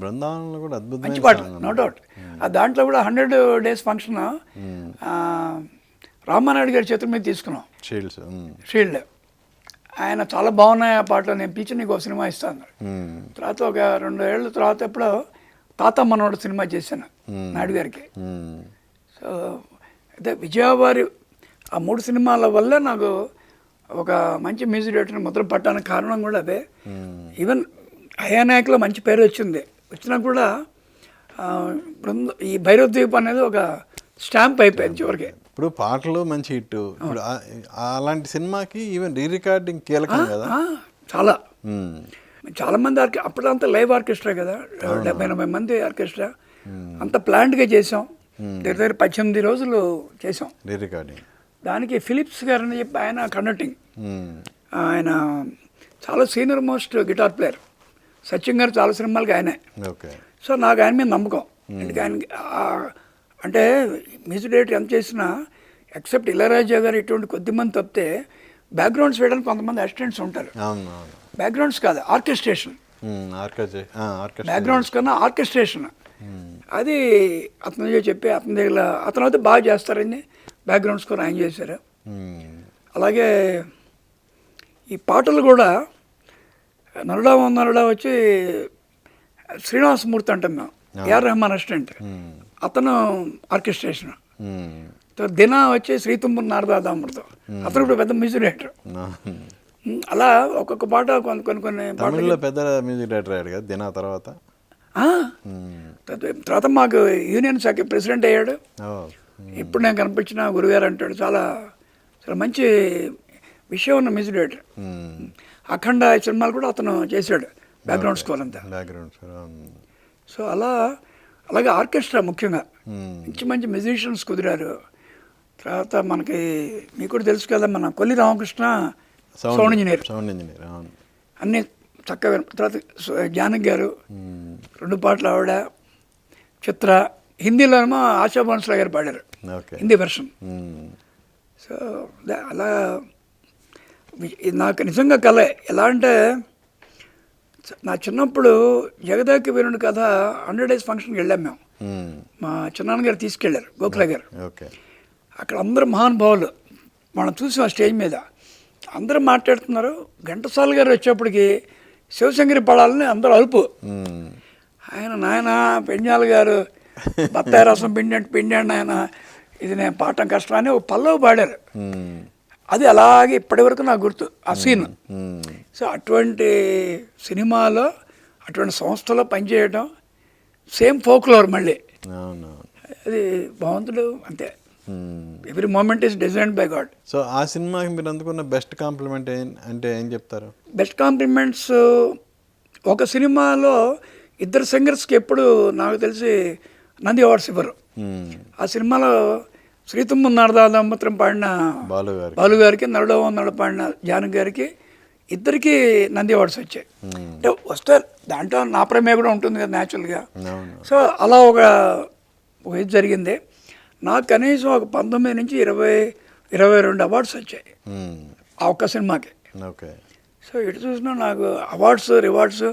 బృందావనంలో కూడా మంచి అద్భుతమైన పాటలు, సాంగ్ నో ఉంది. డౌట్. దాంట్లో కూడా 100 days ఫంక్షన్ రామానాయుడు గారి చేతుల మీద తీసుకున్నాం షీల్డ్స్. షీల్డ్. ఆయన చాలా బాగున్నాయి ఆ పాటలు, నేను పిలిచి నీకు ఒక సినిమా ఇస్తాను. తర్వాత ఒక 2 ఏళ్ళ తర్వాత ఎప్పుడో తాత మనోడు సినిమా చేశాను నాయుడు గారికి. సో అయితే విజయవారి ఆ 3 సినిమాల వల్ల నాకు ఒక మంచి మ్యూజిక్ డైరెక్టర్ ముద్ర పట్టడానికి కారణం కూడా అదే. ఈవెన్ హయానాయకులో మంచి పేరు వచ్చింది, వచ్చినా కూడా ఈ భైరవ ద్వీప్ అనేది ఒక స్టాంప్ అయిపోయింది చివరికి. ఇప్పుడు పాటలు మంచి హిట్. ఇప్పుడు అలాంటి సినిమాకి ఈవెన్ రీ రికార్డింగ్ కీలకం కదా. చాలా చాలా మంది అప్పుడంతా లైవ్ ఆర్కెస్ట్రా కదా, 70-80 మంది ఆర్కెస్ట్రా, అంత ప్లాంట్గా చేసాం. దగ్గర 18 రోజులు చేసాం రీ రికార్డింగ్. దానికి ఫిలిప్స్ గారు అని చెప్పి ఆయన కండక్టింగ్, ఆయన చాలా senior most guitar player. Sachin గారు చాలా సినిమాలకి ఆయనే. ఓకే. సో నాకు ఆయన మీద నమ్మకం. ఎందుకంటే ఆయన అంటే మ్యూజిక్ డైరెక్టర్ ఎంత చేసినా ఎక్సెప్ట్ ఇళయరాజా గారు ఇటువంటి కొద్దిమంది తప్పితే బ్యాక్గ్రౌండ్స్ వేయడానికి కొంతమంది అసిస్టెంట్స్ ఉంటారు. బ్యాక్గ్రౌండ్స్ కాదు, ఆర్కెస్ట్రేషన్. బ్యాక్గ్రౌండ్స్ కన్నా ఆర్కెస్ట్రేషన్ అది అతను చెప్పి అతని దగ్గర అతను అయితే బాగా చేస్తారని బ్యాక్గ్రౌండ్ స్కోర్ ఆయన చేశారు. అలాగే ఈ పాటలు కూడా నరుడా వచ్చి శ్రీనివాసమూర్తి అంటాం మేము, ఏఆర్ రెహమాన్ అసిస్టెంట్, అతను ఆర్కెస్ట్రేషన్. దిన వచ్చి శ్రీతుంబుర్ నారదామృతం, అతను ఇప్పుడు పెద్ద మ్యూజిక్ డైరెక్టర్. అలా ఒక్కొక్క పాట కొన్ని పాటలు పెద్ద మ్యూజిక్ డైరెక్టర్ అయ్యాడు కదా దిన. తర్వాత మాకు యూనియన్ శాఖ ప్రెసిడెంట్ అయ్యాడు. ఇప్పుడు నేను కనిపించిన గురుగారు అంటాడు, చాలా చాలా మంచి విషయం ఉన్న మ్యూజిక్ డైరెక్టర్. అఖండ సినిమాలు కూడా అతను చేశాడు బ్యాక్గ్రౌండ్ స్కోర్ అంతా. సో అలాగే ఆర్కెస్ట్రా ముఖ్యంగా మంచి మ్యూజిషియన్స్ కుదిరారు. తర్వాత మనకి మీకు కూడా తెలుసు కదా, మన కొల్లి రామకృష్ణ సౌండ్ ఇంజనీర్ అన్నీ చక్కగా. తర్వాత జానకి గారు 2 పాటలు ఆవిడ, చిత్ర. హిందీలో ఏమో ఆశా భోన్స్లే గారు పాడారు హిందీ వెర్షన్. సో అలా నాకు నిజంగా కళ ఎలా అంటే, నా చిన్నప్పుడు జగదాకి వీరుని కథ 100 days ఫంక్షన్కి వెళ్ళాం మేము. మా చిన్నాన్న గారు తీసుకెళ్ళారు, గోఖలే గారు. అక్కడ అందరూ మహానుభావులు మనం చూసాం స్టేజ్ మీద, అందరూ మాట్లాడుతున్నారు. ఘంటసాల గారు వచ్చేప్పటికి శివశంకరి పడాలని అందరూ అలుపు. ఆయన నాయన పెండ్యాల గారు బత్తాయి రసం పిండి ఆయన, ఇది నేను పాడటం కష్టం అని ఒక పల్లవి పాడారు. అది అలాగే ఇప్పటివరకు నాకు గుర్తు ఆ సీన్. సో అటువంటి సినిమాలో అటువంటి సంస్థలో పనిచేయడం, సేమ్ ఫోక్లోర్ మళ్ళీ, అది భగవంతుడు అంతే. Every moment is designed by God. So ఆ సినిమాకి మీరు అందుకున్న బెస్ట్ కాంప్లిమెంట్ అంటే ఏం చెప్తారు? బెస్ట్ కాంప్లిమెంట్స్, ఒక సినిమాలో 2 సింగర్స్కి ఎప్పుడు నాకు తెలిసి నంది అవార్డ్స్ ఇవ్వరు. ఆ సినిమాలో శ్రీతుంబుర్ నారదామృతం పాడిన బాలు గారికి, నరుడ పాడిన జానకి గారికి, ఇద్దరికి నంది అవార్డ్స్ వచ్చాయి. అంటే వస్తే దాంట్లో నా ప్రమేయం కూడా ఉంటుంది కదా న్యాచురల్గా. సో అలా ఒక ఇది జరిగింది. నాకు కనీసం ఒక 19 నుంచి 22 అవార్డ్స్ వచ్చాయి ఆ ఒక్క సినిమాకి. సో ఇటు చూసినా నాకు అవార్డ్స్ రివార్డ్స్